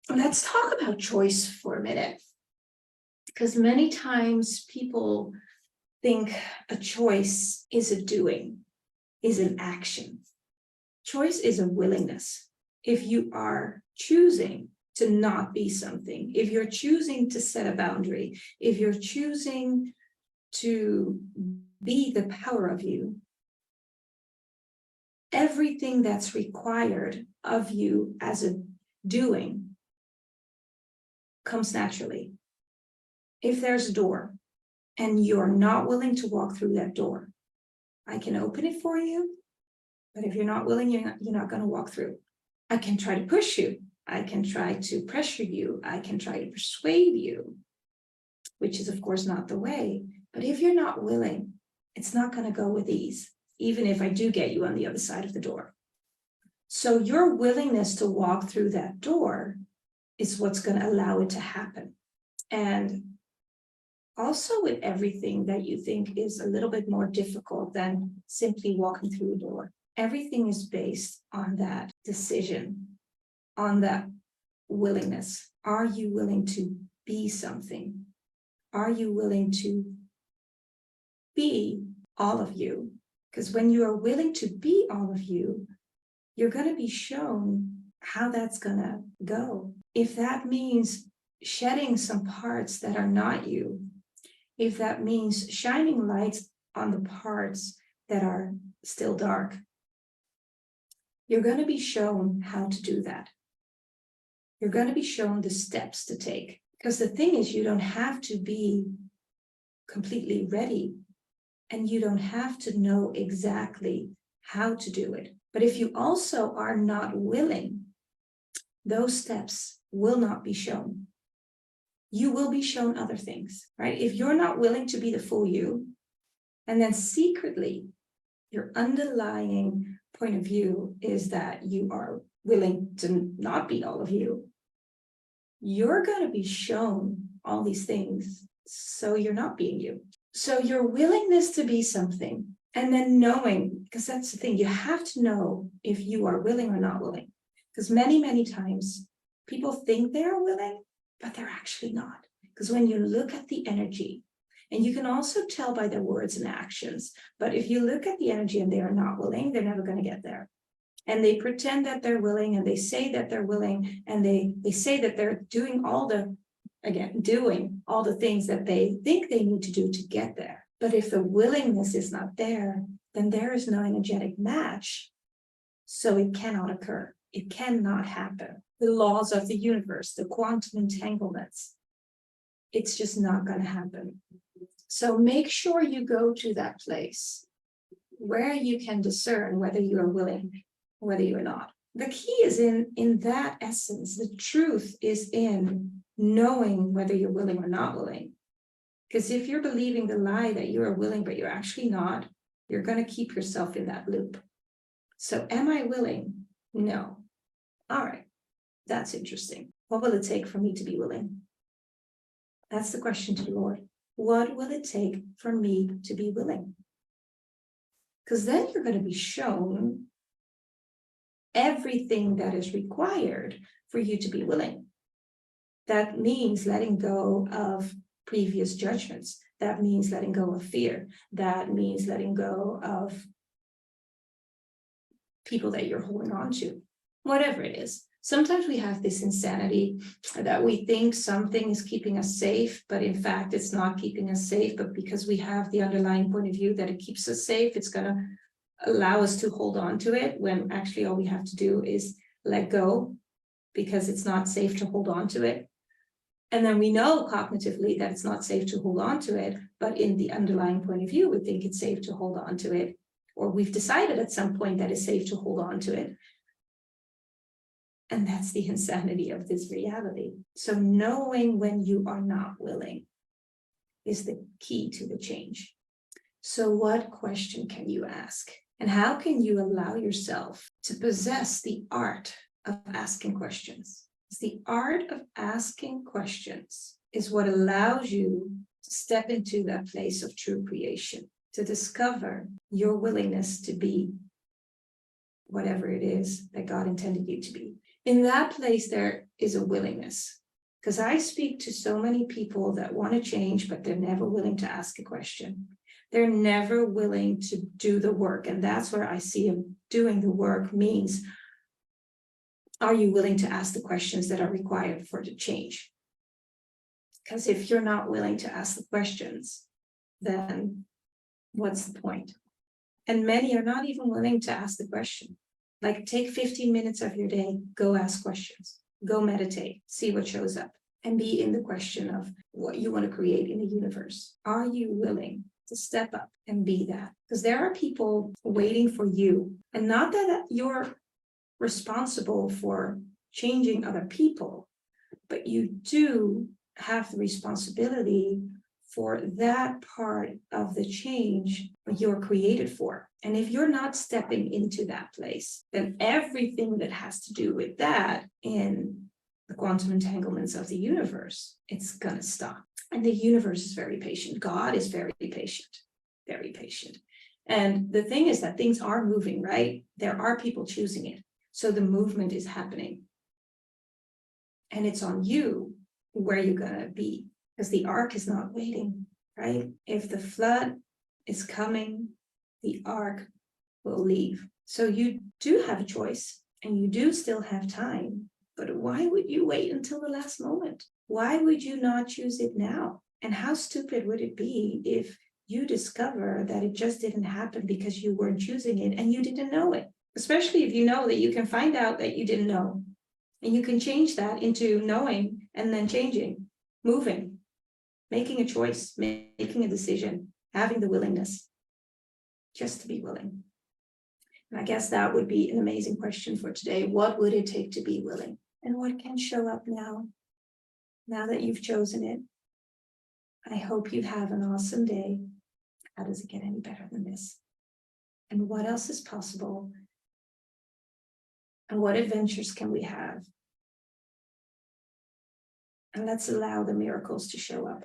Let's talk about choice for a minute, because many times people think a choice is a doing, is an action. Choice is a willingness. If you are choosing to not be something, if you're choosing to set a boundary, if you're choosing to be the power of you, everything that's required of you as a doing comes naturally. If there's a door and you're not willing to walk through that door, I can open it for you, but if you're not willing, you're not going to walk through. I can try to push you. I can try to pressure you. I can try to persuade you, which is, of course, not the way. But if you're not willing, it's not going to go with ease, even if I do get you on the other side of the door. So your willingness to walk through that door is what's going to allow it to happen. And also with everything that you think is a little bit more difficult than simply walking through a door, everything is based on that decision, on that willingness. Are you willing to be something? Are you willing to be all of you? Because when you are willing to be all of you, you're going to be shown how that's going to go. If that means shedding some parts that are not you, if that means shining lights on the parts that are still dark, you're going to be shown how to do that. You're going to be shown the steps to take. Because the thing is, you don't have to be completely ready, and you don't have to know exactly how to do it. But if you also are not willing, those steps will not be shown. You will be shown other things, right? If you're not willing to be the full you, and then secretly, your underlying point of view is that you are willing to not be all of you, you're going to be shown all these things, so you're not being you. So your willingness to be something, and then knowing, because that's the thing, you have to know if you are willing or not willing. Because many, many times people think they're willing, but they're actually not. Because when you look at the energy, and you can also tell by their words and actions, but if you look at the energy and they are not willing, they're never going to get there. And they pretend that they're willing, and they say that they're willing, and they say that they're doing all the things that they think they need to do to get there. But if the willingness is not there, then there is no energetic match. So it cannot occur. It cannot happen. The laws of the universe, the quantum entanglements, it's just not going to happen. So make sure you go to that place where you can discern whether you are willing, whether you're not. The key is in that essence. The truth is in knowing whether you're willing or not willing. Because if you're believing the lie that you are willing, but you're actually not, you're going to keep yourself in that loop. So am I willing? No. All right. That's interesting. What will it take for me to be willing? That's the question to the Lord. What will it take for me to be willing? Because then you're going to be shown everything that is required for you to be willing. That means letting go of previous judgments. That means letting go of fear. That means letting go of people that you're holding on to, whatever it is. Sometimes we have this insanity that we think something is keeping us safe, but in fact, it's not keeping us safe. But because we have the underlying point of view that it keeps us safe, it's going to allow us to hold on to it, when actually all we have to do is let go, because it's not safe to hold on to it. And then we know cognitively that it's not safe to hold on to it, but in the underlying point of view, we think it's safe to hold on to it, or we've decided at some point that it's safe to hold on to it. And that's the insanity of this reality. So knowing when you are not willing is the key to the change. So what question can you ask? And how can you allow yourself to possess the art of asking questions? It's the art of asking questions is what allows you to step into that place of true creation, to discover your willingness to be whatever it is that God intended you to be. In that place, there is a willingness. Because I speak to so many people that want to change, but they're never willing to ask a question. They're never willing to do the work. And that's where I see them doing the work means, are you willing to ask the questions that are required for the change? Because if you're not willing to ask the questions, then what's the point? And many are not even willing to ask the question. Like, take 15 minutes of your day, go ask questions, go meditate, see what shows up, and be in the question of what you want to create in the universe. Are you willing to step up and be that? Because there are people waiting for you, and not that you're responsible for changing other people, but you do have the responsibility for that part of the change you're created for. And if you're not stepping into that place, then everything that has to do with that in the quantum entanglements of the universe, it's gonna stop. And the universe is very patient. God is very patient, very patient. And the thing is that things are moving, right? There are people choosing it. So the movement is happening. And it's on you where you're gonna be, because the ark is not waiting, right? If the flood is coming, the ark will leave. So you do have a choice, and you do still have time, but why would you wait until the last moment? Why would you not choose it now? And how stupid would it be if you discover that it just didn't happen because you weren't choosing it and you didn't know it? Especially if you know that you can find out that you didn't know, and you can change that into knowing and then changing, moving, making a choice, making a decision, having the willingness just to be willing. And I guess that would be an amazing question for today. What would it take to be willing? And what can show up now that you've chosen it? I hope you have an awesome day. How does it get any better than this? And what else is possible? And what adventures can we have? And let's allow the miracles to show up.